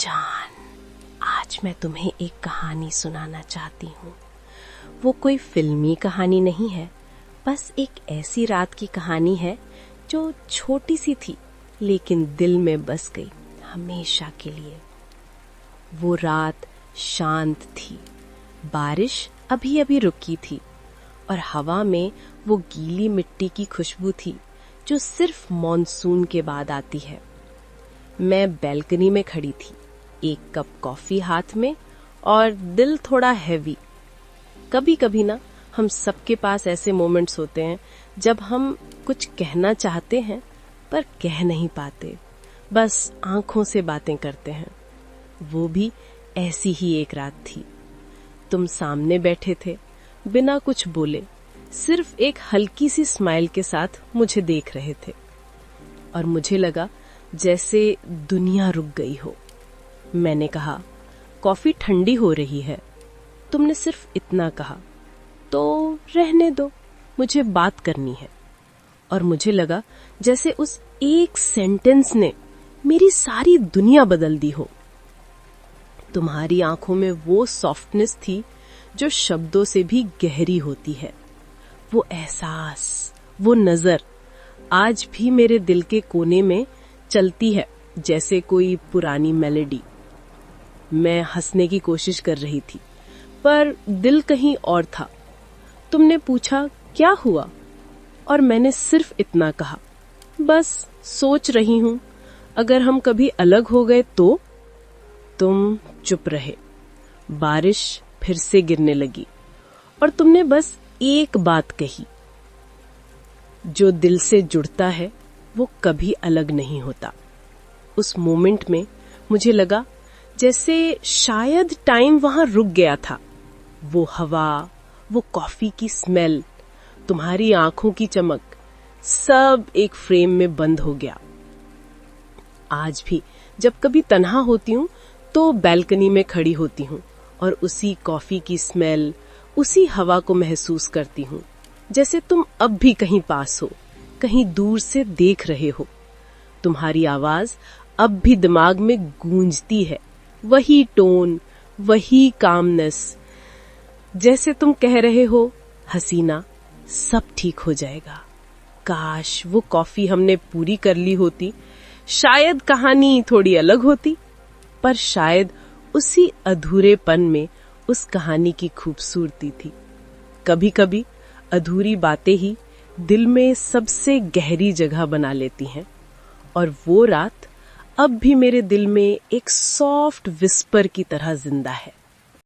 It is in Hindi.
जान, आज मैं तुम्हें एक कहानी सुनाना चाहती हूँ। वो कोई फिल्मी कहानी नहीं है, बस एक ऐसी रात की कहानी है जो छोटी सी थी लेकिन दिल में बस गई हमेशा के लिए। वो रात शांत थी, बारिश अभी अभी रुकी थी और हवा में वो गीली मिट्टी की खुशबू थी जो सिर्फ मॉनसून के बाद आती है। मैं बैल्कनी में खड़ी थी, एक कप कॉफी हाथ में और दिल थोड़ा हैवी। कभी कभी ना हम सबके पास ऐसे मोमेंट्स होते हैं जब हम कुछ कहना चाहते हैं पर कह नहीं पाते, बस आंखों से बातें करते हैं। वो भी ऐसी ही एक रात थी। तुम सामने बैठे थे, बिना कुछ बोले, सिर्फ एक हल्की सी स्माइल के साथ मुझे देख रहे थे और मुझे लगा जैसे दुनिया रुक गई हो। मैंने कहा, कॉफी ठंडी हो रही है। तुमने सिर्फ इतना कहा, तो रहने दो, मुझे बात करनी है। और मुझे लगा जैसे उस एक सेंटेंस ने मेरी सारी दुनिया बदल दी हो। तुम्हारी आंखों में वो सॉफ्टनेस थी जो शब्दों से भी गहरी होती है। वो एहसास, वो नजर आज भी मेरे दिल के कोने में चलती है जैसे कोई पुरानी मेलोडी। मैं हंसने की कोशिश कर रही थी पर दिल कहीं और था। तुमने पूछा क्या हुआ और मैंने सिर्फ इतना कहा, बस सोच रही हूं अगर हम कभी अलग हो गए तो। तुम चुप रहे। बारिश फिर से गिरने लगी और तुमने बस एक बात कही, जो दिल से जुड़ता है वो कभी अलग नहीं होता। उस मोमेंट में मुझे लगा जैसे शायद टाइम वहां रुक गया था। वो हवा, वो कॉफी की स्मेल, तुम्हारी आंखों की चमक, सब एक फ्रेम में बंद हो गया। आज भी जब कभी तन्हा होती हूँ तो बैल्कनी में खड़ी होती हूँ और उसी कॉफी की स्मेल, उसी हवा को महसूस करती हूँ, जैसे तुम अब भी कहीं पास हो, कहीं दूर से देख रहे हो। तुम्हारी आवाज अब भी दिमाग में गूंजती है, वही टोन, वही कामनेस, जैसे तुम कह रहे हो, हसीना, सब ठीक हो जाएगा। काश वो कॉफी हमने पूरी कर ली होती, शायद कहानी थोड़ी अलग होती, पर शायद उसी अधूरेपन में उस कहानी की खूबसूरती थी। कभी कभी अधूरी बातें ही दिल में सबसे गहरी जगह बना लेती हैं और वो रात अब भी मेरे दिल में एक सॉफ्ट विस्पर की तरह जिंदा है।